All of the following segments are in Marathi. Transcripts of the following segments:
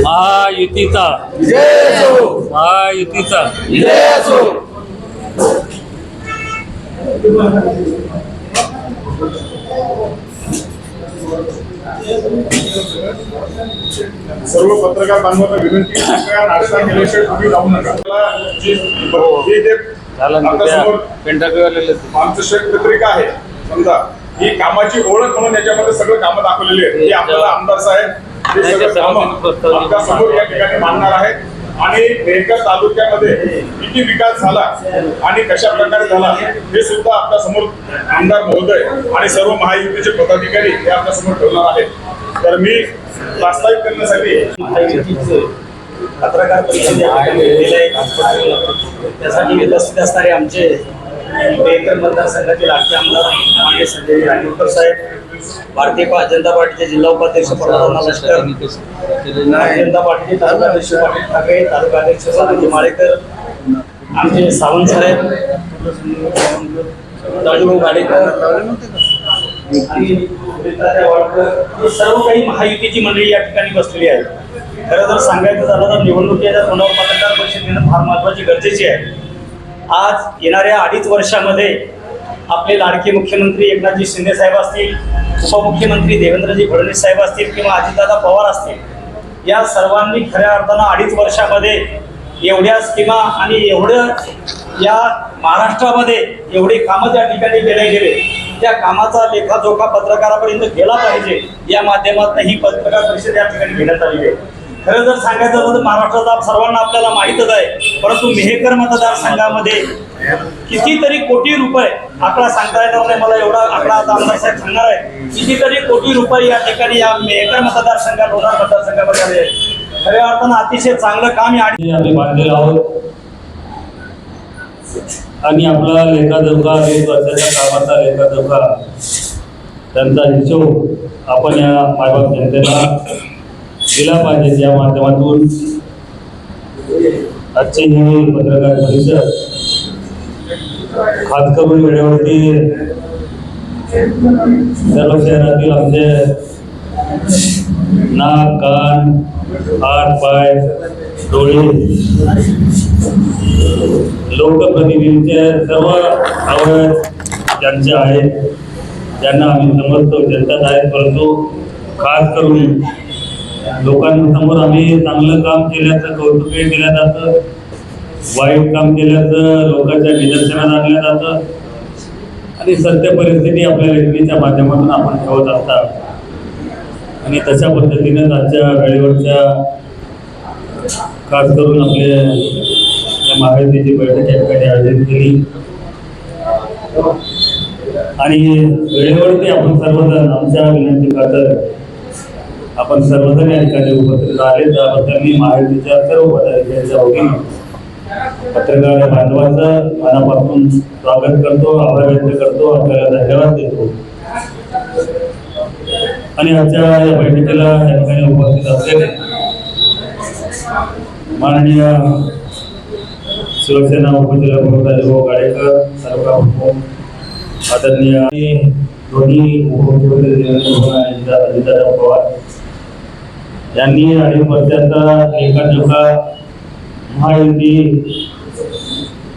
महायुतीचा महायुतीचा सर्व पत्रकार बांधवांना विनंती नाश्ता केल्याशिवाय तुम्ही जाऊ नका. आमचं शेतपत्रिका आहे समजा, ही कामाची ओळख म्हणून याच्यामध्ये सगळं कामं दाखवलेली आहेत. ही आपल्याला आमदार साहेब हे सगळं कामं आपल्या समोर या ठिकाणी मांडणार आहेत आणि मेहकर तालुक्यामध्ये किती विकास झाला आणि कशा प्रकारे झाला हे सुद्धा आपल्या समोर आमदार महोदय आणि सर्व महायुतीचे पदाधिकारी हे आपल्या समोर ठेवणार आहेत. तर मी प्रस्तावित करण्यासाठी पत्रकार परिषद त्यासाठी उपस्थित असणारे आमचे मेहकर मतदारसंघातील आजचे आमदार माननीय संजय रायपूरकर साहेब, भारतीय जनता पार्टीचे जिल्हा उपाध्यक्ष प्रल्हाद लष्कर, भारतीय जनता पार्टीचे तालुकाध्यक्ष पाटील ठाकरे, तालुकाध्यक्ष सनाजी माळेकर, आमचे सावंत साहेब, दादूभाऊ गाडेकर आणि सर्व काही महायुतीची मंडळी या ठिकाणी बसलेली आहे. खरं जर सांगायचं झालं तर निवडणुकीच्या तोंडावर पत्रकार परिषद घेणं फार महत्त्वाची गरजेची आहे. आज येणाऱ्या 2.5 वर्षामध्ये आपले लाडके मुख्यमंत्री एकनाथजी शिंदे साहेब असतील, उपमुख्यमंत्री देवेंद्रजी फडणवीस साहेब असतील किंवा अजितदादा पवार असतील, या सर्वांनी खऱ्या अर्थानं 2.5 वर्षामध्ये एवढ्या स्कीमा आणि एवढं या महाराष्ट्रामध्ये एवढे कामं त्या ठिकाणी केले गेले, त्या कामाचा लेखाजोखा पत्रकारापर्यंत गेला पाहिजे या माध्यमातून ही पत्रकार परिषद या ठिकाणी घेण्यात आलेली आहे. खरं जर सांगायचं झालं तर महाराष्ट्राचा सर्वांना आपल्याला माहीतच आहे, परंतु मेहकर मतदारसंघामध्ये कितीतरी कोटी रुपये, आकडा सांगता येणार नाही मला, एवढा आकडा आता आमदार साहेब सांगणार आहे, कितीतरी कोटी रुपये या ठिकाणी या मेहकर मतदारसंघात लोणार मतदारसंघामध्ये आले आहेत. खऱ्या अर्थानं अतिशय चांगलं काम आम्ही बांधलेलं आहोत आणि आपला लेखाजोखा 1 वर्षाच्या कामाचा लेखाजोखा त्यांचा हिशोब आपण या मायबाप जनतेला दिला पाहिजे. या माध्यमातून आजची ही पत्रकार परिषद खास करून वेळेवरती सर्व शहरातील आमचे नाक, कान, हात, पाय, डोळे, लोकप्रतिनिधींचे सर्व आवड ज्यांचे आहेत, ज्यांना आम्ही समजतो जनताच आहेत, परंतु खास करून लोकांसमोर आम्ही चांगलं काम केल्याचं कौतुकही केलं जातं, वाईट काम केल्याचं लोकांच्या निदर्शनात आणलं जातं आणि सत्य परिस्थिती आपल्या व्यक्तीच्या माध्यमातून आपण ठेवत असतात. आणि तशा पद्धतीनं आजच्या वेळेवरच्या खास करून आपल्या महायुतीची बैठक या ठिकाणी आयोजित केली आणि वेळेवरती आपण सर्वजण आमच्या विनंती खातर आपण सर्वजण या ठिकाणी उपस्थित आले. त्याबद्दल मी महायुतीच्या सर्व पदाधिकाऱ्यांच्या वतीने पत्रकार बांधवांचं मनापासून स्वागत करतो, आभार व्यक्त करतो, आपल्याला धन्यवाद देतो. आणि आजच्या या बैठकीला या ठिकाणी उपस्थित असलेले माननीय शिवसेना उपजिल्हाप्रमुख दादूभाऊ गाडेकर, तालुका प्रमुख आदरणीय दोन्ही उपमुख्यमंत्री देवेंद्र अजितदादा पवार यांनी 2.5 वर्षाचा लेखाजोखा महायुती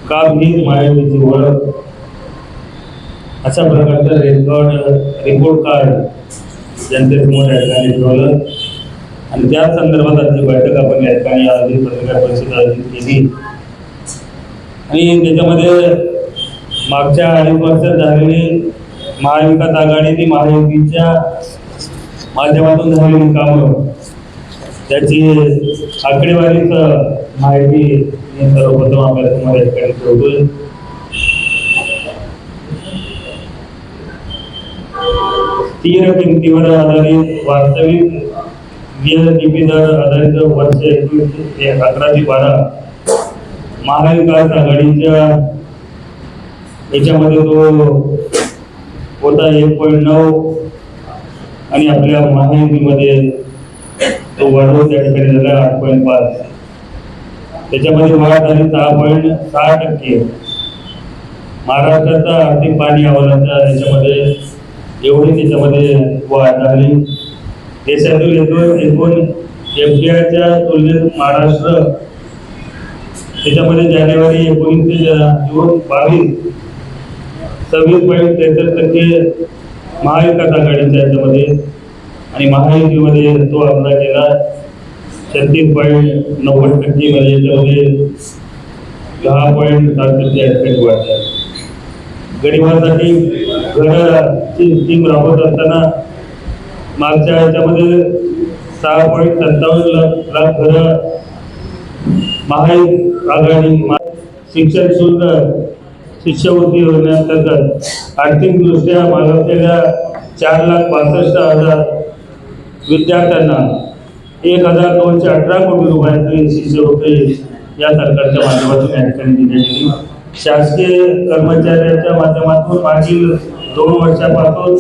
काम हीच महायुतीची ओळख अशा प्रकारचं रिपोर्ट कार्ड जनतेसमोर या ठिकाणी ठेवलं आणि त्या संदर्भात आजची बैठक आपण या ठिकाणी आयोजित पत्रकार परिषद आयोजित केली आणि त्याच्यामध्ये मागच्या 2.5 वर्षात झालेली महाविकास आघाडीची महायुतीच्या माध्यमातून झालेली कामं त्याची आकडेवारीच माहिती मी सर्वप्रथम आपल्याला तुम्हाला या ठिकाणी ठेवतोय. स्थिर किमतीवर आधारित वास्तविक जीएसडीपी दर आधारित वर्ष 2011-12 महाविकास आघाडीच्या याच्यामध्ये तो होता 1.9 आणि आपल्या महायुतीमध्ये तो वाढवून त्या ठिकाणी झाला 8.5. त्याच्यामध्ये वाढ झाली 6.6%. महाराष्ट्राचा आर्थिक पाणी अहवालाच्या याच्यामध्ये एवढी त्याच्यामध्ये वाढ झाली देशातील एकूण FDIच्या तुलनेत महाराष्ट्र त्याच्यामध्ये जानेवारी 19 ते जून 22 26.73% महाविकास आघाडीच्या याच्यामध्ये आणि महायुतीमध्ये तो आमदार गेला 36.90% म्हणजे याच्यामध्ये 10.7% या ठिकाणी वाढला. गरिबांसाठी घराची स्कीम राबवत असताना मागच्या याच्यामध्ये 6.57 लाख घरं महाआघाडी शिक्षण शुल्क शिष्यवृत्ती योजनेअंतर्गत आर्थिकदृष्ट्या मागासलेल्या 4,62,000 विद्यार्थ्यांना 1,218 कोटी रुपयांची शिष्यवृत्ती या सरकारच्या माध्यमातून या ठिकाणी दिली गेली. शासकीय कर्मचाऱ्यांच्या माध्यमातून मागील 2 वर्षापासून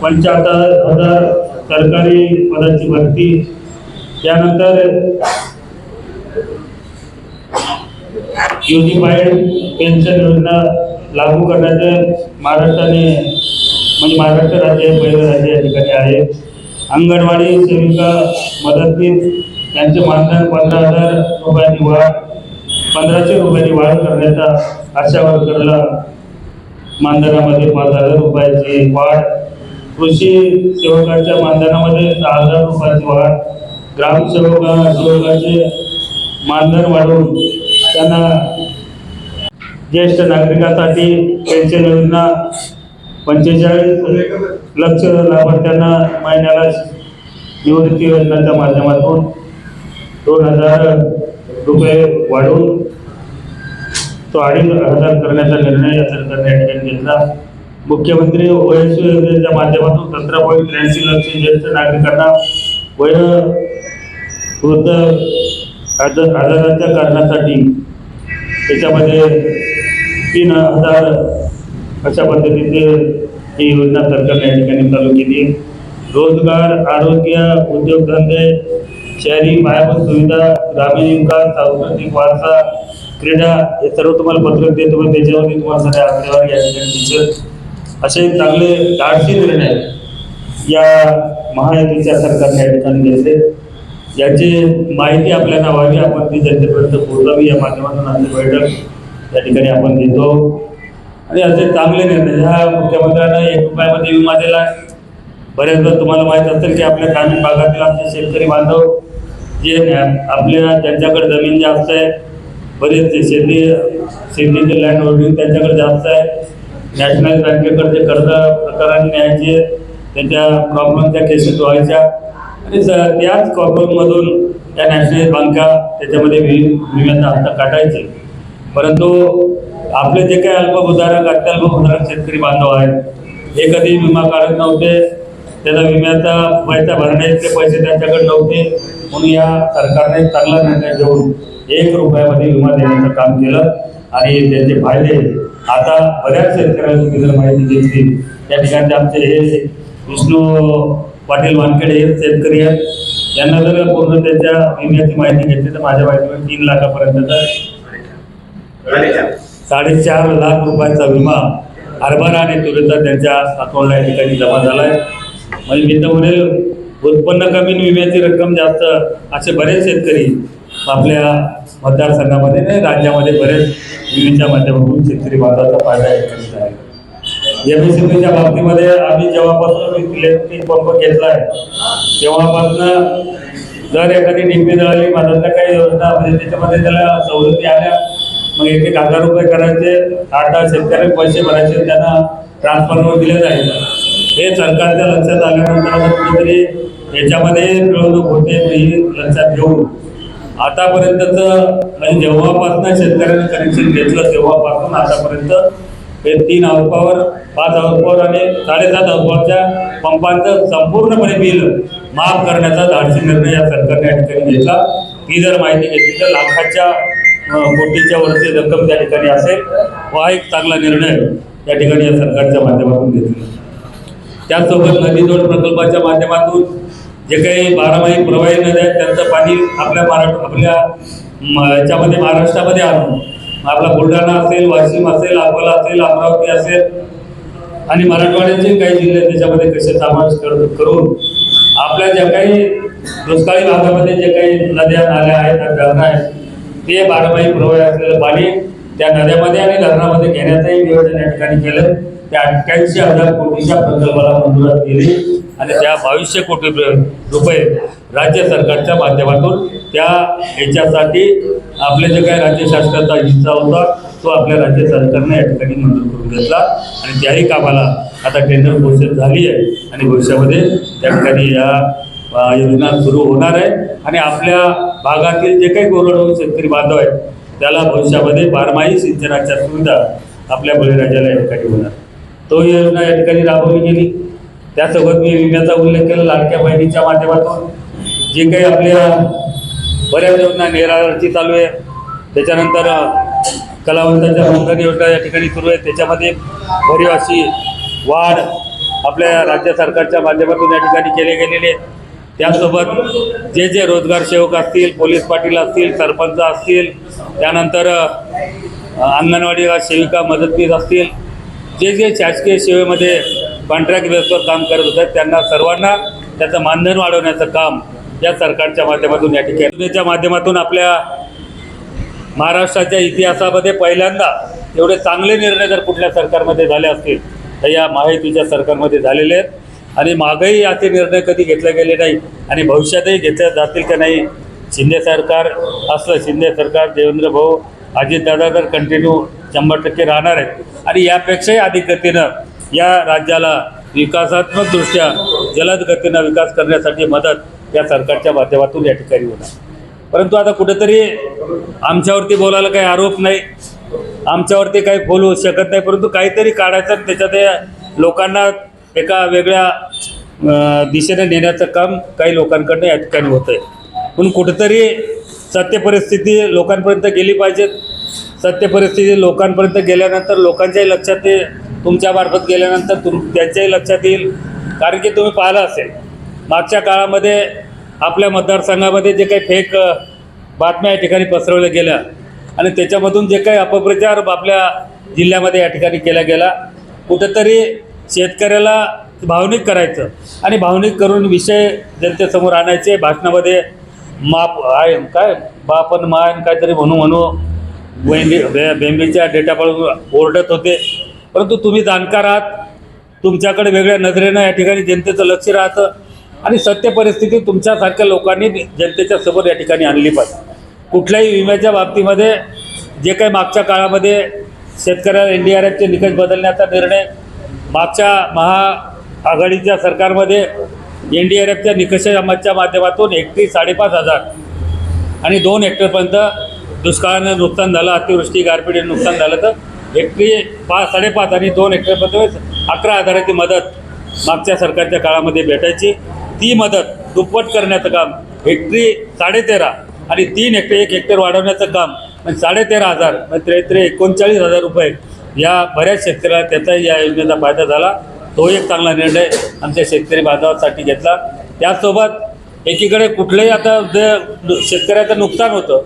75,000 सरकारी पदाची भरती, त्यानंतर युनिफाईड पेन्शन योजना लागू करण्याचे महाराष्ट्र राज्य हे पहिलं राज्य या ठिकाणी आहे. अंगणवाडी सेविका मदतनीस यांचे मानधन 15,000 रुपयांनी वाढ 1,500 रुपयांनी वाढ करण्याचा, आशा वर्करला मानधनामध्ये 5,000 रुपयाची वाढ, कृषी सेवकांच्या मानधनामध्ये 6,000 रुपयाची वाढ, ग्रामसेवकांचे मानधन वाढवून त्यांना ज्येष्ठ नागरिकांसाठी पेन्शन योजना 45 लक्ष लाभार्थ्यांना महिन्याला निवृत्ती योजनेच्या माध्यमातून 2,000 रुपये वाढवून तो 2,500 करण्याचा निर्णय या सरकारने या ठिकाणी घेतला. मुख्यमंत्री वयस्कर योजनेच्या माध्यमातून 17.83 लक्ष ज्येष्ठ नागरिकांना वयोवृद्ध आजाराच्या कारणासाठी त्याच्यामध्ये 3,000 अशा पद्धतीने ही योजना सरकारने या ठिकाणी चालू केली. रोजगार, आरोग्य, उद्योगधंदे, शहरी पायाभूत सुविधा, ग्रामीण विकास, सांस्कृतिक वारसा, क्रीडा हे सर्व तुम्हाला पत्रक देतो, पण त्याच्यावरती तुम्हाला सगळ्या आकडेवारी या ठिकाणी दिसेल. असे चांगले धाडसी निर्णय या महायुतीच्या सरकारने या ठिकाणी घेतले. याची माहिती आपल्याला व्हावी, आपण ती जनतेपर्यंत पोहोचावी या माध्यमातून आजची बैठक या ठिकाणी आपण घेतो. आणि असे चांगले निर्णय ह्या मुख्यमंत्र्यांना 1 रुपयामध्ये विमा दिला आहे. बऱ्याचदा तुम्हाला माहीत असेल की आपल्या ग्रामीण भागातील आमचे शेतकरी बांधव जे आपल्या ज्यांच्याकडे जमीन जास्त आहे, बरेचसे शेतीचे लँड होल्डिंग त्यांच्याकडे जास्त आहे, नॅशनल बँकेकडे कर्ज प्रकाराने न्यायचे, त्यांच्या प्रॉब्लेमच्या केसेस व्हायच्या आणि त्याच प्रॉब्लेममधून त्या नॅशनल बँका त्याच्यामध्ये विम्याचा हप्ता काढायचे. परंतु आपले जे काही अल्पभूधारक अत्यल्पभूधारक शेतकरी बांधव आहेत, हे कधी विमा काढत नव्हते, त्याचा विम्याचा पैसा भरण्याचे पैसे त्यांच्याकडे नव्हते. म्हणून या सरकारने चांगला निर्णय घेऊन 1 रुपयामध्ये विमा देण्याचं काम केलं आणि त्याचे फायदे आता बऱ्याच शेतकऱ्यांना तुम्ही जर माहिती घेतली. त्या ठिकाणी आमचे हे विष्णू पाटील वानखेडे हे शेतकरी आहेत, यांना जर पूर्ण त्याच्या विम्याची माहिती घेतली तर माझ्या माहितीवर 3 लाखापर्यंतचा 4.5 लाख रुपयाचा विमा हरभरा आणि तुरीचा त्यांच्या अकाउंटला या ठिकाणी जमा झाला आहे. म्हणजे मी तर म्हणेल उत्पन्न कमी विम्याची रक्कम जास्त असे बरेच शेतकरी आपल्या मतदारसंघामध्ये नाही राज्यामध्ये बरेच विम्याच्या माध्यमातून शेतकरी बांधवाचा फायदा आहे. MSMEच्या बाबतीमध्ये आम्ही जेव्हापासून इलेक्ट्रिक पंप घेतला आहे तेव्हापासून जर एखादी डीपी जळाली, माझ्या काही योजना म्हणजे त्याच्यामध्ये त्याला सवलती आल्या, मग 1,000 रुपये करायचे, 8-10 शेतकऱ्यांना पैसे भरायचे, त्यांना ट्रान्सफॉर्मर दिले जायचे. हे सरकारच्या लक्षात आल्यानंतर कुठेतरी याच्यामध्ये पिळवणूक होते, ही लक्षात घेऊन आतापर्यंतचं म्हणजे जेव्हापासून शेतकऱ्यांनी कनेक्शन घेतलं तेव्हापासून आतापर्यंत हे 3 हाऊसपावर, 5 हाऊसपावर आणि 7.5 हाऊसपावरच्या पंपांचं संपूर्णपणे बिल माफ करण्याचा धाडसी निर्णय या सरकारने या ठिकाणी घेतला. ही जर माहिती घेतली तर लाखाच्या कोटीच्या वरती रक्कम त्या ठिकाणी असेल. हा एक चांगला निर्णय या ठिकाणी या सरकारच्या माध्यमातून घेतला. त्याचसोबत नदी जोड प्रकल्पाच्या माध्यमातून जे काही 12माही प्रवाही नद्या आहेत त्यांचं पाणी आपल्या याच्यामध्ये महाराष्ट्रामध्ये आणून आपला बुलढाणा असेल, वाशिम असेल, अकोला असेल, अमरावती असेल आणि मराठवाड्याचे काही जिल्हे त्याच्यामध्ये कसे समावेश करून आपल्या ज्या काही दुष्काळी भागामध्ये जे काही नद्या नाल्या आहेत धरणं आहेत ते 12 प्रवाह असलेलं पाणी त्या नद्यामध्ये आणि धरणामध्ये घेण्याचंही नियोजन या ठिकाणी केलं. त्या 88,000 कोटीच्या प्रकल्पाला मंजुरात दिली आणि त्या 2200 कोटी रुपये राज्य सरकारच्या माध्यमातून त्या ह्याच्यासाठी आपले जे काही राज्य शासनाचा हिस्सा होता तो आपल्या राज्य सरकारने या ठिकाणी मंजूर करून घेतला आणि त्याही कामाला आता टेंडर प्रोसेस झाली आहे आणि भविष्यामध्ये त्या ठिकाणी या योजना सुरू होणार आहे आणि आपल्या भागातील जे काही कोरडवाहू शेतकरी बांधव आहेत त्याला भविष्यामध्ये 12माही सिंचनाच्या सुविधा आपल्या बळीराजाला या ठिकाणी होणार. तो योजना या ठिकाणी राबवली गेली. त्यासोबत मी विम्याचा उल्लेख केला. लाडक्या बहिणीच्या माध्यमातून जे काही आपल्या बऱ्याच योजना निरावरती चालू आहे. त्याच्यानंतर कलावंतांच्या मानधन योजना या ठिकाणी सुरू आहे. त्याच्यामध्ये भरीव अशी वाढ आपल्या राज्य सरकारच्या माध्यमातून या ठिकाणी केले गेलेले आहेत. त्यासोबत जे जे रोजगार सेवक असतील, पोलीस पाटील असतील, सरपंच असतील, त्यानंतर अंगणवाडी सेविका मदतनीस असतील, जे जे शासकीय सेवेमध्ये कॉन्ट्रॅक्ट बेसवर काम करत होतात त्यांना सर्वांना त्याचं मानधन वाढवण्याचं काम या सरकारच्या माध्यमातून या ठिकाणी योजनेच्या माध्यमातून आपल्या महाराष्ट्राच्या इतिहासामध्ये पहिल्यांदा एवढे चांगले निर्णय जर कुठल्या सरकारमध्ये झाले असतील तर या महायुतीच्या सरकारमध्ये झालेले आहेत आणि मागही असे निर्णय कधी घेतले गेले नाही आणि भविष्यातही घेतले जातील का नाही. शिंदे सरकार असलं, शिंदे सरकार, देवेंद्र भाऊ, अजितदादा तर कंटिन्यू 100% राहणार आहेत आणि यापेक्षाही अधिक गतीनं या राज्याला विकासात्मकदृष्ट्या जलद गतीनं विकास करण्यासाठी मदत या सरकारच्या माध्यमातून या ठिकाणी होणार. परंतु आता कुठेतरी आमच्यावरती बोलायला काही आरोप नाही, आमच्यावरती काही बोलू शकत नाही, परंतु काहीतरी काढायचं त्याच्यात लोकांना एका वेगळ्या दिशेने नेण्याचं काम काही लोकांकडनं या ठिकाणी होतं आहे. पण कुठेतरी सत्य परिस्थिती लोकांपर्यंत गेली पाहिजे. सत्य परिस्थिती लोकांपर्यंत गेल्यानंतर लोकांच्याही लक्षात येईल, तुमच्यामार्फत गेल्यानंतर त्यांच्याही लक्षात येईल. कारण की तुम्ही पाहिलं असेल मागच्या काळामध्ये आपल्या मतदारसंघामध्ये जे काही फेक बातम्या या ठिकाणी पसरवल्या गेल्या आणि त्याच्यामधून जे काही अपप्रचार आपल्या जिल्ह्यामध्ये या ठिकाणी केला गेला, कुठंतरी शेतकऱ्याला भावनिक करायचं आणि भावनिक करून विषय जनतेसमोर आणायचे. भाषणामध्ये माप आहे काय बापन मान काहीतरी म्हणू बेंबीच्या डेटा पाळून ओरडत होते. परंतु तुम्ही जाणकार आहात, तुमच्याकडे वेगळ्या नजरेनं या ठिकाणी जनतेचं लक्ष राहतं आणि सत्य परिस्थिती तुमच्यासारख्या लोकांनी जनतेच्या समोर या ठिकाणी आणली पाहिजे. कुठल्याही विम्याच्या बाबतीमध्ये जे काही मागच्या काळामध्ये शेतकऱ्याला NDRFचे निकष बदलण्याचा निर्णय, मागच्या महाआघाडीच्या सरकारमध्ये NDRFच्या निकषाच्या माध्यमातून हेक्टरी 5,500 आणि 2 हेक्टरपर्यंत दुष्काळानं नुकसान झालं, अतिवृष्टी गारपिटीनं नुकसान झालं तर हेक्टरी 5.5 आणि 2 हेक्टरपर्यंत 11,000ची मदत मागच्या सरकारच्या काळामध्ये भेटायची. ती मदत दुप्पट करण्याचं काम हेक्टरी 13.5 आणि 3 हेक्टर 1 हेक्टर वाढवण्याचं काम म्हणजे 13,500 म्हणजे 39,000 रुपये या बऱ्याच शेतकऱ्याला त्याचाही या योजनेचा फायदा झाला. तो एक चांगला निर्णय आमच्या शेतकरी बांधवांसाठी घेतला. त्याचसोबत एकीकडे कुठलंही आता जे शेतकऱ्याचं नुकसान होतं,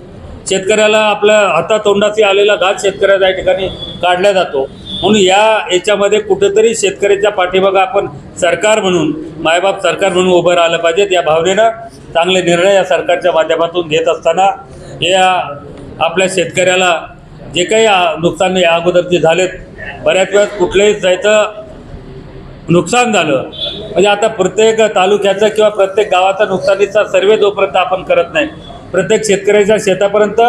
शेतकऱ्याला आपल्या हातातोंडाशी आलेला घात शेतकऱ्याच्या या ठिकाणी काढला जातो. म्हणून याच्यामध्ये कुठेतरी शेतकऱ्याच्या पाठीमागं आपण सरकार म्हणून, मायबाप सरकार म्हणून उभं राहिलं पाहिजेत. या भावनेनं चांगले निर्णय या सरकारच्या माध्यमातून घेत असताना या आपल्या शेतकऱ्याला जे काही नुकसान या अगोदरचे झालेत, बऱ्याच वेळात कुठल्याही जायचं नुकसान झालं म्हणजे आता प्रत्येक तालुक्याचं किंवा प्रत्येक गावाचा नुकसानीचा सर्वे जोपर्यंत आपण करत नाही, प्रत्येक शेतकऱ्याच्या शेतापर्यंत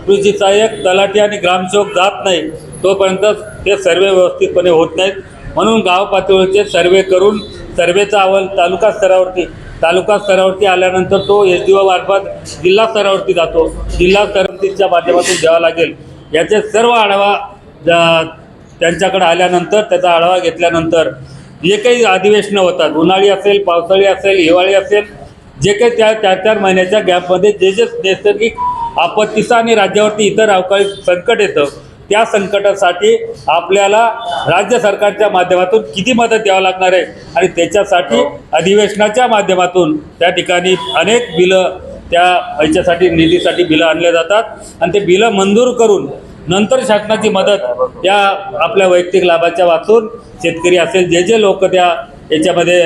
कृषी सहाय्यक, तलाठी आणि ग्रामसेवक जात नाही तोपर्यंत ते सर्वे व्यवस्थितपणे होत नाहीत. म्हणून गाव पातळीचे सर्वे करून सर्वेचा अहवाल तालुका स्तरावरती आल्यानंतर तो SDO मार्फत जिल्हा स्तरावरती जातो. जिल्हा स्तरावरतीच्या माध्यमातून द्यावा लागेल. याचे सर्व आढावा त्यांच्याकडे आल्यानंतर त्याचा आढावा घेतल्यानंतर जे काही अधिवेशनं होतात, उन्हाळी असेल, पावसाळी असेल, हिवाळी असेल, जे काही त्या 4-4 महिन्याच्या गॅपमध्ये जे जे नैसर्गिक आपत्तीचं आणि राज्यावरती इतर अवकाळी संकट येतं, त्या संकटासाठी आपल्याला राज्य सरकारच्या माध्यमातून किती मदत द्यावं लागणार आहे आणि त्याच्यासाठी अधिवेशनाच्या माध्यमातून त्या ठिकाणी अनेक बिलं त्या ह्याच्यासाठी निधीसाठी बिलं आणले जातात आणि ते बिलं मंजूर करून नंतर शासनाची मदत या आपल्या वैयक्तिक लाभाच्या वाचून शेतकरी असेल, जे जे लोक त्या याच्यामध्ये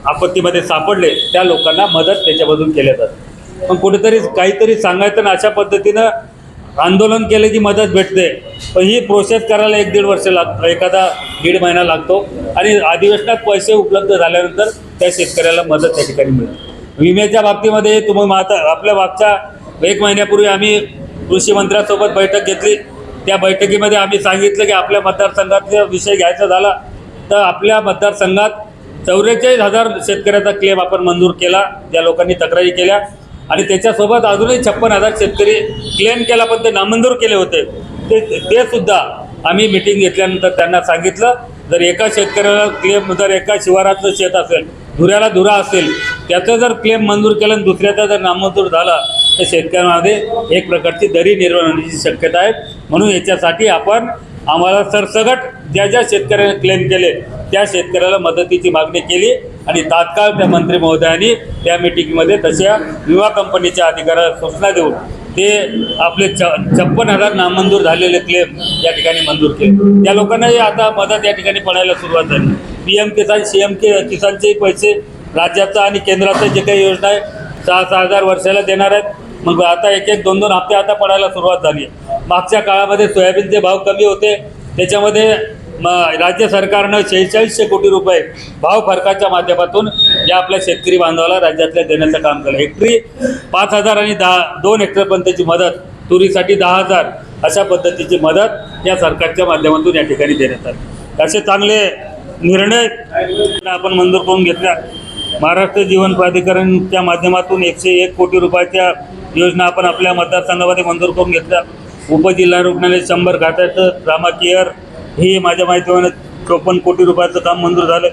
आपत्तीमध्ये सापडले त्या लोकांना मदत त्याच्यामधून केल्या जाते. पण कुठेतरी काहीतरी सांगायचं ना, अशा पद्धतीनं आंदोलन केलं की मदत भेटते, पण ही प्रोसेस करायला 1-1.5 वर्ष लागतं, एखादा 1.5 महिना लागतो आणि अधिवेशनात पैसे उपलब्ध झाल्यानंतर त्या शेतकऱ्याला मदत त्या ठिकाणी मिळते. विम्याच्या बाबतीमध्ये तुम्ही आता आपल्या मागच्या 1 महिन्यापूर्वी आम्ही कृषी मंत्र्यांसोबत बैठक घेतली. त्या बैठकीमध्ये आम्ही सांगितलं की आपल्या मतदारसंघाचा विषय घ्यायचा झाला तर आपल्या मतदारसंघात 44,000 शेतकऱ्याचा क्लेम आपण मंजूर केला, ज्या लोकांनी तक्रारी केल्या, आणि त्याच्यासोबत अजूनही 56,000 शेतकरी क्लेम केला पण ते नामंजूर केले होते. ते सुद्धा आम्ही मिटिंग घेतल्यानंतर त्यांना सांगितलं, जर एका शेतकऱ्याला क्लेम, जर एका शिवारातलं शेत असेल, धुऱ्याला धुरा असेल, त्याचं जर क्लेम मंजूर केलं आणि दुसऱ्याचा जर नामंजूर झाला तर शेतकऱ्यांमध्ये एक प्रकारची दरी निर्माण होण्याची शक्यता आहे. म्हणून याच्यासाठी आम्हाला सरसगट ज्या ज्या शेतकऱ्याने क्लेम केले त्या शेतकऱ्याला मदतीची मागणी केली आणि तात्काळ त्या मंत्री महोदयांनी त्या मिटिंगमध्ये तशा विमा कंपनीच्या अधिकाऱ्याला सूचना देऊन ते आपले 56,000 नामंजूर झालेले क्लेम या ठिकाणी मंजूर केले. त्या लोकांनाही आता मदत या ठिकाणी पडायला सुरुवात झाली. PM किसान, CM किसानचेही पैसे राज्याचं आणि केंद्राचं जे काही योजना आहे 6,000 वर्षाला देणार आहेत. मग आता 1-1, 2-2 हप्ते आता पडायला सुरुवात झाली आहे. मागच्या काळामध्ये सोयाबीनचे भाव कमी होते, त्याच्यामध्ये राज्य सरकारनं 4600 कोटी रुपये भाव फरकाच्या माध्यमातून या आपल्या शेतकरी बांधवाला राज्यातल्या देण्याचं काम केलं. हेक्टरी 5,000 आणि 2 हेक्टरपर्यंतची मदत, तुरीसाठी 10,000 अशा पद्धतीची मदत या सरकारच्या माध्यमातून या ठिकाणी देण्यात आली. असे चांगले निर्णय आपण मंजूर करून घेतल्या. महाराष्ट्र जीवन प्राधिकरणच्या माध्यमातून 101 कोटी रुपयाच्या योजना आपण आपल्या मतदारसंघामध्ये मंजूर करून घेतल्या. उपजिल्हा रुग्णालय 100 खात्याचं ट्रामा केअर ही माझ्या माहितीने 54 कोटी रुपयाचं काम मंजूर झालं.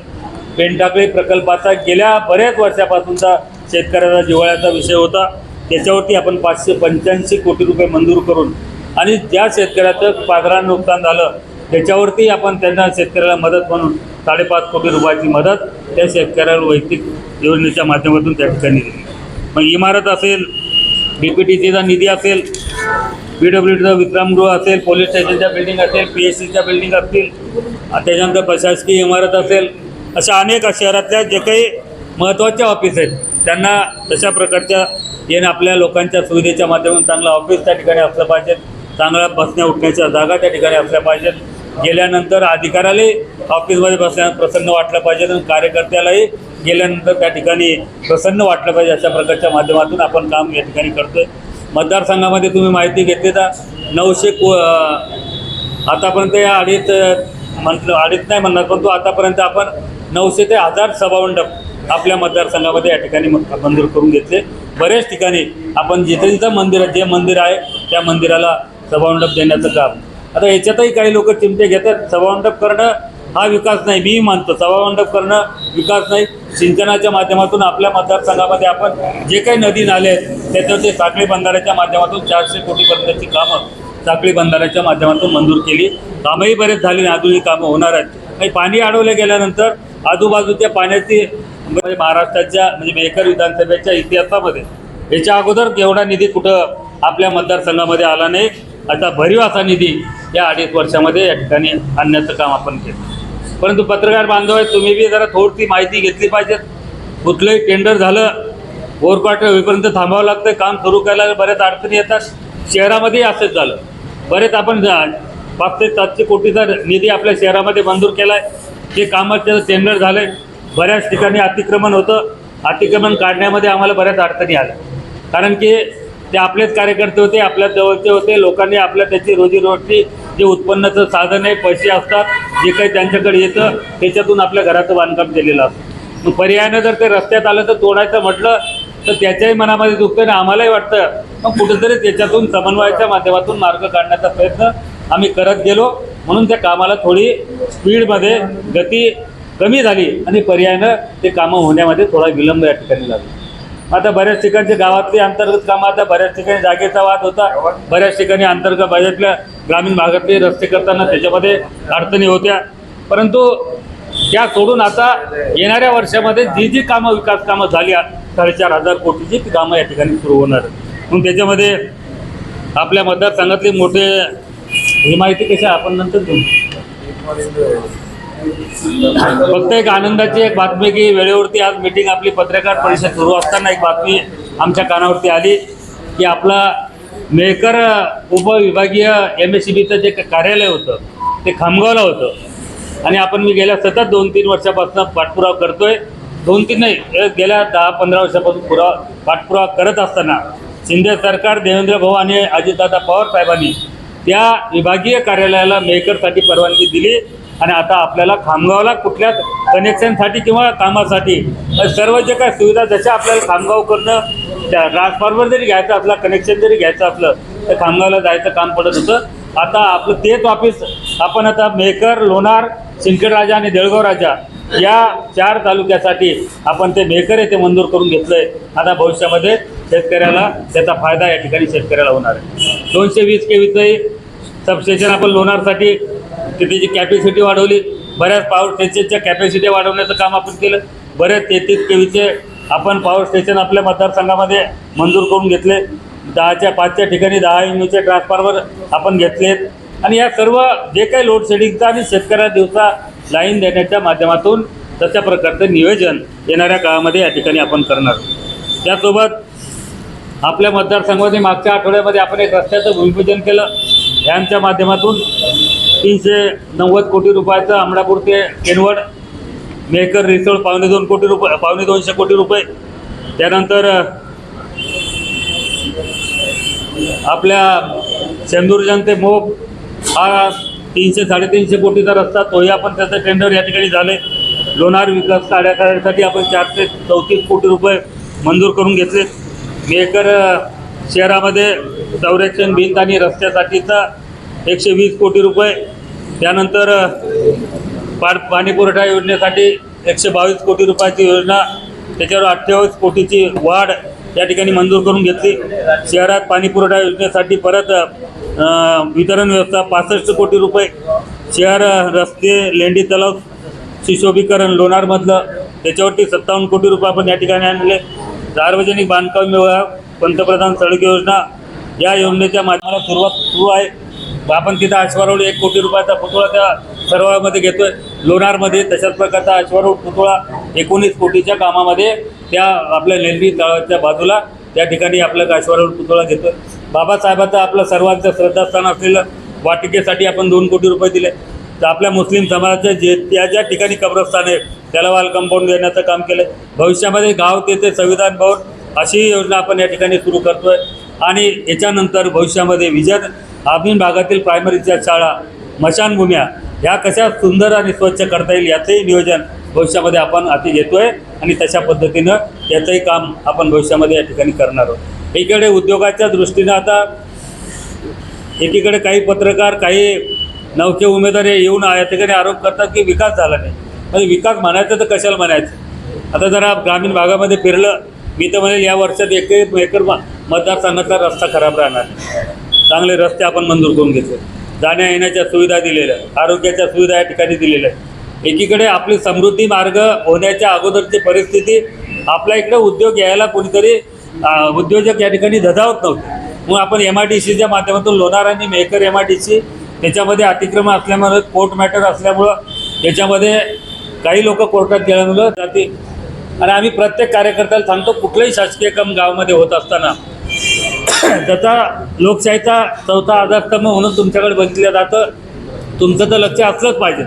पेनटाकळी प्रकल्पाचा गेल्या बऱ्याच वर्षापासूनचा शेतकऱ्याचा जिव्हाळ्याचा विषय होता, त्याच्यावरती आपण 585 कोटी रुपये मंजूर करून आणि ज्या शेतकऱ्याचं पाझरानं नुकसान झालं त्याच्यावरती आपण त्यांना शेतकऱ्याला मदत म्हणून 5.5 कोटी रुपयाची मदत त्या शेतकऱ्याला वैयक्तिक योजनेच्या माध्यमातून त्या ठिकाणी दिली. मग इमारत असेल, DPTCचा निधी असेल, PWDचं विश्रामगृह असेल, पोलीस स्टेशनच्या बिल्डिंग असेल, PSCच्या बिल्डिंग असतील, त्याच्यानंतर प्रशासकीय इमारत असेल, अशा अनेक शहरातल्या जे काही महत्त्वाच्या ऑफिस आहेत त्यांना तशा प्रकारच्या आपल्या लोकांच्या सुविधेच्या माध्यमातून चांगलं ऑफिस त्या ठिकाणी असलं पाहिजे, चांगल्या बसण्या उठण्याच्या जागा त्या ठिकाणी असल्या पाहिजेत. गेल्यानंतर अधिकाऱ्यालाही ऑफिसमध्ये बसण्यास प्रसन्न वाटलं पाहिजे आणि कार्यकर्त्यालाही गेल्यानंतर त्या ठिकाणी प्रसन्न वाटलं पाहिजे. अशा प्रकारच्या माध्यमातून आपण काम या ठिकाणी करतो आहे. मतदारसंघामध्ये तुम्ही माहिती घेतली तर 900 आतापर्यंत या अडीच नाही म्हणणार, परंतु आतापर्यंत आपण 900 ते 1000 सभामंडप आपल्या मतदारसंघामध्ये या ठिकाणी मंजूर करून घेतले. बऱ्याच ठिकाणी आपण जिथं जे मंदिर आहे त्या मंदिराला सभामंडप देण्याचं काम. आता याच्यातही काही लोक चिमटे घेतात. सभामंडप करणं हा विकास नाही, मी मानतो सभामंडप करणं विकास नाही. सिंचनाच्या माध्यमातून आपल्या मतदारसंघामध्ये आपण जे काही नदी नाले आहेत त्याच्यावरती साखळी बंधाऱ्याच्या माध्यमातून 400 कोटीपर्यंतची कामं साखळी बंधाऱ्याच्या माध्यमातून मंजूर केली. कामंही बरेच झाली आणि अजूनही कामं होणार आहेत. काही पाणी अडवले गेल्यानंतर आजूबाजूच्या पाण्याची महाराष्ट्राच्या म्हणजे मेहकर विधानसभेच्या इतिहासामध्ये याच्या अगोदर एवढा निधी कुठं आपल्या मतदारसंघामध्ये आला नाही. आता भरीव असा निधी या 2.5 वर्षामध्ये या ठिकाणी आणण्याचं काम आपण केलं. परंतु पत्रकार बांधव आहेत, तुम्ही बी जरा थोडी माहिती घेतली पाहिजे. कुठलंही टेंडर झालं ओव्हरक्वार्टर होईपर्यंत थांबावं लागतं, काम सुरू करायला बऱ्याच अडचणी येतात. शहरामध्येही असंच झालं. बरेच आपण 500 ते 700 कोटीचा निधी आपल्या शहरामध्ये मंजूर केला आहे. ते कामाचं टेंडर झालं आहे. बऱ्याच ठिकाणी अतिक्रमण होतं. अतिक्रमण काढण्यामध्ये आम्हाला बऱ्याच अडचणी आल्या, कारण की ते आपलेच कार्यकर्ते होते, आपल्या जवळचे होते. लोकांनी आपल्या त्याची रोजीरोटी जे उत्पन्नाचं साधन आहे, पैसे असतात, जे काही त्यांच्याकडे येतं त्याच्यातून आपल्या घराचं बांधकाम केलेलं असतं. मग पर्यायानं जर ते रस्त्यात आलं तर तोडायचं म्हटलं तर त्याच्याही मनामध्ये दुखतं आणि आम्हालाही वाटतं. मग कुठेतरी त्याच्यातून समन्वयाच्या माध्यमातून मार्ग काढण्याचा प्रयत्न आम्ही करत गेलो. म्हणून त्या कामाला थोडी स्पीडमध्ये गती कमी झाली आणि पर्यायानं ते कामं होण्यामध्ये थोडा विलंब या ठिकाणी लागला. आता बऱ्याच ठिकाणचे गावातली अंतर्गत कामं, आता बऱ्याच ठिकाणी जागेचा वाद होता. बऱ्याच ठिकाणी अंतर्गत भागातल्या ग्रामीण भागातले रस्ते करताना त्याच्यामध्ये अडचणी होत्या. परंतु त्या सोडून आता येणाऱ्या वर्षामध्ये जी कामं विकास कामं झाली 4,500 कोटीची ती कामं या ठिकाणी सुरू होणार. म्हणून त्याच्यामध्ये आपल्या मतदारसंघातले मोठे ही माहिती कशी आपण नंतर देऊ. फक्त एक आनंदाची एक बातमी की वेळेवरती आज मीटिंग आपली पत्रकार परिषद सुरू असताना एक बातमी आमच्या कानावरती आली की आपला मेहकर उपविभागीय MSCBचं जे कार्यालय होतं ते खामगावला होतं आणि मी गेल्या सतत 2-3 वर्षापासून पाठपुरावा करतोय. 2-3 नाही, गेल्या 10-15 वर्षापासून पाठपुरावा करत असताना शिंदे सरकार, देवेंद्र भाऊ आणि अजितदादा पवार साहेबांनी त्या विभागीय कार्यालयाला मेहकरसाठी परवानगी दिली आणि आता आपल्याला खामगावला कुठल्याच कनेक्शनसाठी किंवा कामासाठी सर्व जे काय सुविधा जशा आपल्याला खामगाव करणं, त्या ट्रान्सफॉर्मर जरी घ्यायचं असलं, कनेक्शन जरी घ्यायचं असलं तर खामगावला जायचं काम पडत होतं. आता आपलं तेच ऑफिस आपण आता मेहकर, लोणार, सिंदखेड आणि देऊळगाव राजा या 4 तालुक्यासाठी आपण ते मेहकर येथे मंजूर करून घेतलं आहे. आता भविष्यामध्ये शेतकऱ्याला त्याचा फायदा या ठिकाणी शेतकऱ्याला होणार आहे. 220 kVचंही सबस्टेशन आपण लोणारसाठी त्याची कॅपॅसिटी वाढवली. बऱ्याच पॉवर स्टेशनच्या कॅपॅसिटी वाढवण्याचं काम आपण केलं. बऱ्याच 33 kVचे आपण पॉवर स्टेशन आपल्या मतदारसंघामध्ये मंजूर करून घेतले. 10च्या 5च्या ठिकाणी 10 MVचे ट्रान्सफॉर्मर आपण घेतलेत आणि या सर्व जे काही लोड शेडिंगचा आणि शेतकऱ्याला दिवसा लाईन देण्याच्या माध्यमातून तशा प्रकारचं नियोजन येणाऱ्या काळामध्ये या ठिकाणी आपण करणार. त्यासोबत आपल्या मतदारसंघामध्ये मागच्या आठवड्यामध्ये आपण एक रस्त्याचं भूमिपूजन केलं. ह्यांच्या माध्यमातून 390 कोटी रुपयाचं अमरापूर ते केनवड मेहकर रिसोड 2.25 कोटी रुपये, 2.25 कोटी रुपये. त्यानंतर आपल्या शेंदूरजन ते मोप हा 300-350 कोटीचा रस्ता, तोही आपण त्याचं टेंडर या ठिकाणी झाले. लोणार विकास कार्यासाठी आपण 434 कोटी रुपये मंजूर करून घेतले. मेहकर शहरामध्ये संरक्षण भिंत आणि रस्त्यासाठीचा 120 कोटी रुपये. त्यानंतर पाणीपुरवठा योजनेसाठी 122 कोटी रुपयाची योजना, त्याच्यावर 28 कोटीची वाढ या ठिकाणी मंजूर करून घेतली. शहरात पाणीपुरवठा योजनेसाठी परत वितरण व्यवस्था 65 कोटी रुपये. शहर रस्ते, लेंडी तलाव सुशोभीकरण लोणारमधलं त्याच्यावरती 57 कोटी रुपये आपण या ठिकाणी आणले. सार्वजनिक बांधकाम विभाग, पंतप्रधान सडक योजना या योजनेच्या माध्यमाला सुरू आहे. आपण तिथं अश्वारोड 1 कोटी रुपयाचा पुतळा त्या सर्वामध्ये घेतोय. लोणारमध्ये तशाच प्रकारचा अश्वारोड पुतळा 19 कोटीच्या कामामध्ये त्या आपल्या लेंडी तळाच्या बाजूला त्या ठिकाणी आपल्या अश्वारोड पुतळा घेतोय. बाबासाहेबांचं आपलं सर्वांचं श्रद्धास्थान असलेलं वाटिकेसाठी आपण 2 कोटी रुपये दिले. तर आपल्या मुस्लिम समाजाच्या त्या ज्या ठिकाणी कब्रस्तान आहे त्याला वाल कंपाऊंड देण्याचं काम केलं. भविष्यामध्ये गाव तेथे संविधान भवन अशी योजना आपण या ठिकाणी सुरू करतोय. आणि याच्यानंतर भविष्यामध्ये विजन ग्रामीण भागातील प्रायमरीच्या शाळा, स्मशानभूम्या ह्या कशा सुंदर आणि स्वच्छ करता येईल याचंही नियोजन भविष्यामध्ये आपण हाती घेतोय आणि तशा पद्धतीनं याचंही काम आपण भविष्यामध्ये या ठिकाणी करणार आहोत. एकीकडे उद्योगाच्या दृष्टीनं आता एकीकडे काही पत्रकार, काही नवखे उमेदवार येऊन या ठिकाणी आरोप करतात की विकास झाला नाही. म्हणजे विकास म्हणायचं तर कशाला म्हणायचं. आता जरा ग्रामीण भागामध्ये फिरलं मी तर म्हणेल या वर्षात एकही मेहकर मतदारसंघातला रस्ता खराब राहणार. चांगले रस्ते आपण मंजूर करून घेतले. जाण्या येण्याच्या सुविधा दिलेल्या, आरोग्याच्या सुविधा या ठिकाणी दिलेल्या आहेत. एकीकडे आपली समृद्धी मार्ग होण्याच्या अगोदरची परिस्थिती आपल्या इकडे उद्योग यायला कोणीतरी उद्योजक या ठिकाणी धजावत नव्हते. मग आपण MIDCच्या माध्यमातून लोणार आणि मेहकर MIDC त्याच्यामध्ये अतिक्रमण असल्यामुळे कोर्ट मॅटर असल्यामुळं त्याच्यामध्ये काही लोक कोर्टात गेल्यामुळं जाते. आणि आम्ही प्रत्येक कार्यकर्त्याला सांगतो कुठलंही शासकीय काम गावामध्ये होत असताना त्याचा लोकशाहीचा 4था आधारस्तंभ म्हणून तुमच्याकडे बघितलं जातं. तुमचं तर लक्ष असलंच पाहिजे.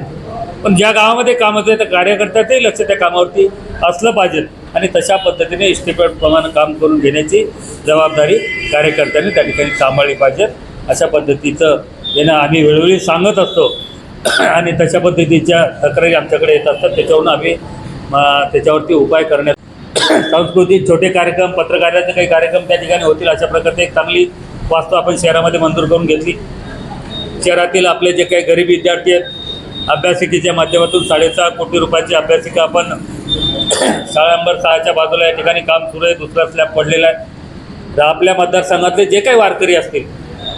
पण ज्या गावामध्ये काम होते त्या कार्यकर्त्याचंही लक्ष त्या कामावरती असलं पाहिजे आणि तशा पद्धतीने इष्टिपेटप्रमाणे काम करून घेण्याची जबाबदारी कार्यकर्त्यांनी त्या ठिकाणी सांभाळली पाहिजे. अशा पद्धतीचं येणं आम्ही वेळोवेळी सांगत असतो आणि तशा पद्धतीच्या तक्रारी आमच्याकडे येत असतात. त्याच्यावरून आम्ही त्याच्यावरती उपाय करण्यात सांस्कृतिक छोटे कार्यक्रम, पत्रकाराचे काही कार्यक्रम त्या ठिकाणी होतील अशा प्रकारची एक चांगली वास्तू आपण शहरामध्ये मंजूर करून घेतली. शहरातील आपले जे काही गरीब विद्यार्थी आहेत अभ्यासिकेच्या माध्यमातून 6.5 कोटी रुपयाची अभ्यासिका आपण शाळा नंबर 6च्या बाजूला या ठिकाणी काम सुरू आहे. दुसरा स्लॅब पडलेला आहे. तर आपल्या मतदारसंघातले जे काही वारकरी असतील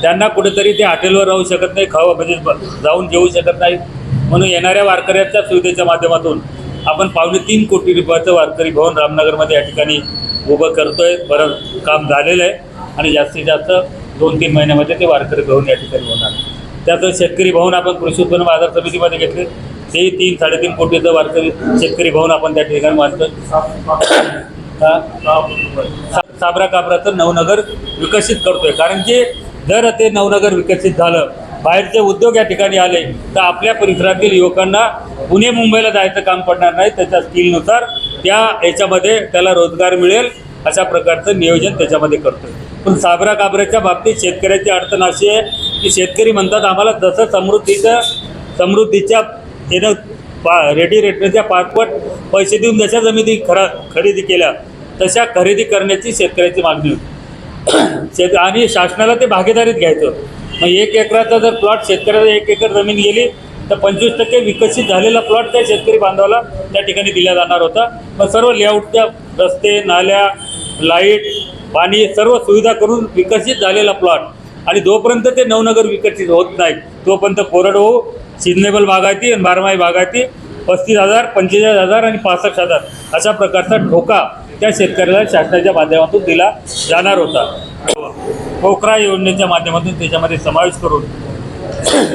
त्यांना कुठेतरी ते हॉटेलवर राहू शकत नाही, म्हणजे जाऊन जेवू शकत नाही. म्हणून येणाऱ्या वारकऱ्यांच्या सुविधेच्या माध्यमातून आपण 3.25 कोटी रुपयाचं वारकरी भवन रामनगरमध्ये या ठिकाणी उभं करतोय. बरं काम झालेलं आहे आणि जास्तीत जास्त 2-3 महिन्यामध्ये ते वारकरी भवन या ठिकाणी होणार. त्याचं शेतकरी भवन आपण कृषी उत्पन्न बाजार समितीमध्ये घेतले. तेही 3-3.5 कोटीचं वारकरी शेतकरी भवन आपण त्या ठिकाणी बांधतो. साबरा काबराचं नवनगर विकसित करतोय. कारण की जर ते नवनगर विकसित झालं, बाहेरचे उद्योग या ठिकाणी आले, तर आपल्या परिसरातील युवकांना पुणे मुंबईला जायचं काम पडणार नाही. त्याच्या स्किलनुसार त्या याच्यामध्ये त्याला रोजगार मिळेल अशा प्रकारचं नियोजन त्याच्यामध्ये करतोय. पण साबरा काबराच्या बाबतीत शेतकऱ्याची अडचण अशी आहे की शेतकरी म्हणतात आम्हाला जसं समृद्धीच्या रेडी रेटच्या 5 पट पैसे देऊन जशा जमिनी खरेदी केल्या तशा खरेदी करण्याची शेतकऱ्याची मागणी होती. आणि शासनाला ते भागीदारीत घ्यायचं. मग 1 एकराचा जर प्लॉट शेतकऱ्याला 1 एकर जमीन गेली तर 25% विकसित झालेला प्लॉट त्या शेतकरी बांधवाला त्या ठिकाणी दिला जाणार होता. मग सर्व लेआउटच्या रस्ते, नाल्या, लाईट, पाणी सर्व सुविधा करून विकसित झालेला प्लॉट, आणि जोपर्यंत ते नवनगर विकसित होत नाही तोपर्यंत कोरडवाहू सिजनेबल बागायती आणि बारमाही बागायती 35,000, 45,000 आणि 65,000 अशा प्रकारचा ठोका त्या शेतकऱ्याला शासनाच्या माध्यमातून दिला जाणार होता. पोखरा योजनेच्या माध्यमातून त्याच्यामध्ये समावेश करून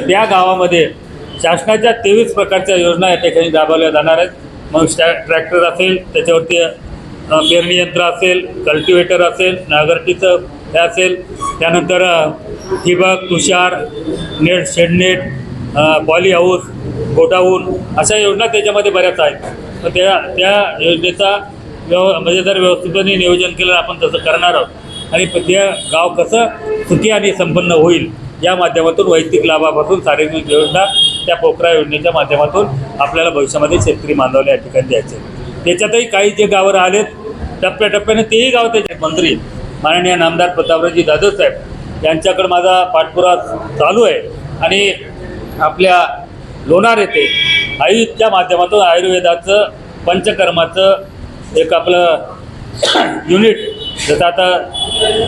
त्या गावामध्ये शासनाच्या 23 प्रकारच्या योजना या ठिकाणी राबवल्या जाणार आहेत. मग ट्रॅक्टर असेल, त्याच्यावरती पेरणी यंत्र असेल, कल्टिवेटर असेल, नांगरटीचं हे असेल, त्यानंतर ठिबक, तुषार, net, shade net, poly house, godown अशा योजना त्याच्यामध्ये बऱ्याच आहेत. तर त्या योजनेचा म्हणजे जर व्यवस्थितपणे नियोजन केलं आपण तसं करणार आहोत आणि ते गाव कसं सुखी आणि संपन्न होईल या माध्यमातून वैयक्तिक लाभापासून सार्वजनिक योजना त्या पोखरा योजनेच्या माध्यमातून आपल्याला भविष्यामध्ये शेतकरी बांधवले या ठिकाणी द्यायचे. त्याच्यातही काही जे गावं राहिलेत टप्प्याटप्प्याने तेही गाव त्याचे मंत्री माननीय नामदार प्रतापरावजी जाधव साहेब यांच्याकडे माझा पाठपुरावा चालू आहे. आणि आपल्या लोणार येथे आयुषच्या माध्यमातून आयुर्वेदाचं पंचकर्माचं एक आपलं युनिट, जसं आता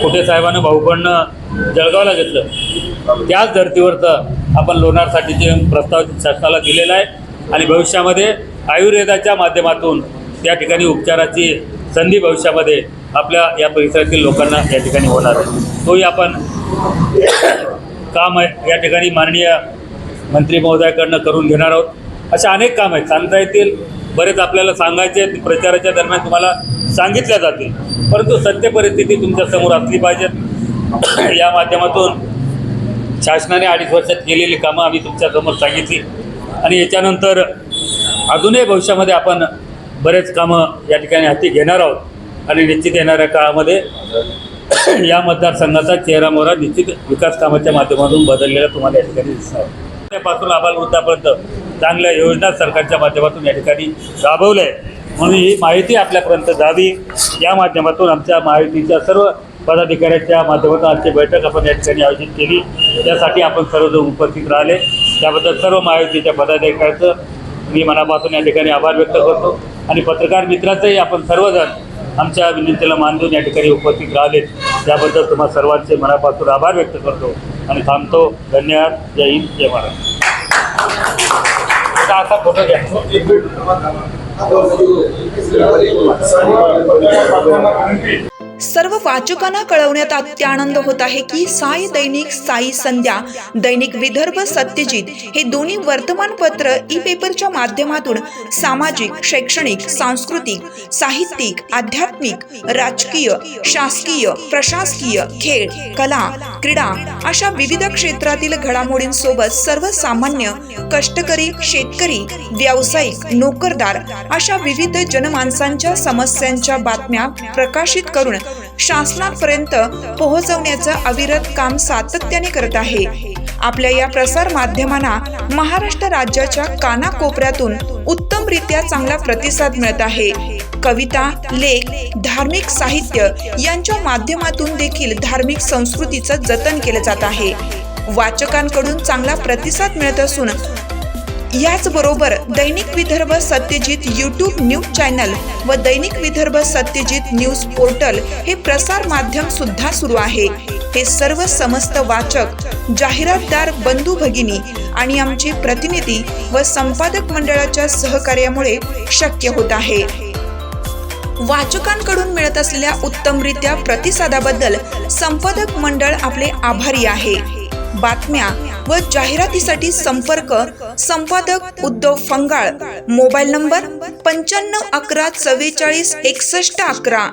कुठे साहेबांनं भाऊकडनं जळगावला घेतलं त्याच धर्तीवरचं आपण लोणारसाठी जे प्रस्ताव शासनाला दिलेला आहे. आणि भविष्यामध्ये आयुर्वेदाच्या माध्यमातून त्या ठिकाणी उपचाराची संधी भविष्यामध्ये आपल्या या परिसरातील लोकांना या ठिकाणी होणार आहे. तोही आपण काम आहे या ठिकाणी माननीय मंत्री महोदयाकडनं करून घेणार आहोत. अशा अनेक काम आहेत, सांगता येतील बरेच आपल्याला सांगायचे, प्रचाराच्या दरम्यान तुम्हाला सांगितल्या जातील, परंतु सत्य परिस्थिती तुमच्यासमोर असली पाहिजेत. या माध्यमातून शासनाने 2.5 वर्षात केलेली कामं आम्ही तुमच्यासमोर सांगितली आणि याच्यानंतर अजूनही भविष्यामध्ये आपण बरेच कामं या ठिकाणी हाती घेणार आहोत. आणि निश्चित येणाऱ्या काळामध्ये या मतदारसंघाचा चेहरामोहरा निश्चित विकास कामाच्या माध्यमातून बदललेला तुम्हाला या ठिकाणी दिसणार. त्यापासून आबालवृद्धापर्यंत चांगल्या योजना सरकारच्या माध्यमातून या ठिकाणी राबवल्या आहे. म्हणून ही माहिती आपल्यापर्यंत जावी या माध्यमातून आमच्या महायुतीच्या सर्व पदाधिकाऱ्यांच्या माध्यमातून आजची बैठक आपण या ठिकाणी आयोजित केली. त्यासाठी आपण सर्वजण उपस्थित राहिले त्याबद्दल सर्व महायुतीच्या पदाधिकाऱ्यांचं मी मनापासून या ठिकाणी आभार व्यक्त करतो. आणि पत्रकार मित्राचंही आपण सर्वजण आमच्या विनंतीला मान देऊन या ठिकाणी उपस्थित राहिले त्याबद्दल तुम्हाला सर्वांचे मनापासून आभार व्यक्त करतो आणि थांबतो. धन्यवाद. जय हिंद, जय महाराष्ट्र. असा फोटो घ्या. सर्व वाचकांना कळवण्यात अत्यानंद होत आहे की साई दैनिक, साई संध्या, दैनिक विदर्भ सत्यजित हे दोन्ही वर्तमानपत्र ई पेपरच्या माध्यमातून सामाजिक, शैक्षणिक, सांस्कृतिक, साहित्यिक, आध्यात्मिक, राजकीय, शासकीय, प्रशासकीय, खेळ, कला, क्रीडा अशा विविध क्षेत्रातील घडामोडींसोबत सर्वसामान्य, कष्टकरी, शेतकरी, व्यावसायिक, नोकरदार अशा विविध जनमानसांच्या समस्यांच्या बातम्या प्रकाशित करून शासनापर्यंत पोहोचवण्याचं अविरत काम सातत्याने करत आहे. आपल्या या प्रसार माध्यमांना महाराष्ट्र राज्याच्या कानाकोपऱ्यातून उत्तमरित्या चांगला प्रतिसाद मिळत आहे. कविता, लेख, धार्मिक साहित्य यांच्या माध्यमातून देखील धार्मिक संस्कृतीचं जतन केलं जात आहे. वाचकांकडून चांगला प्रतिसाद मिळत असून याचबरोबर दैनिक Vidarbha Satyajit YouTube news channel व दैनिक विदर्भ सत्यजित न्यूज पोर्टल हे प्रसार माध्यम सुद्धा सुरू आहे. हे सर्व समस्त वाचक, जाहिरातदार बंधू भगिनी आणि आमचे प्रतिनिधी व संपादक मंडळाच्या सहकार्यामुळे शक्य होत आहे. वाचकांकडून मिळत असलेल्या उत्तमरित्या प्रतिसादाबद्दल संपादक मंडळ आपले आभारी आहे. बातम्या व जाहिरातीसाठी संपर्क संपादक उद्धव फंगाळ, मोबाईल नंबर 95 11 44 61 11.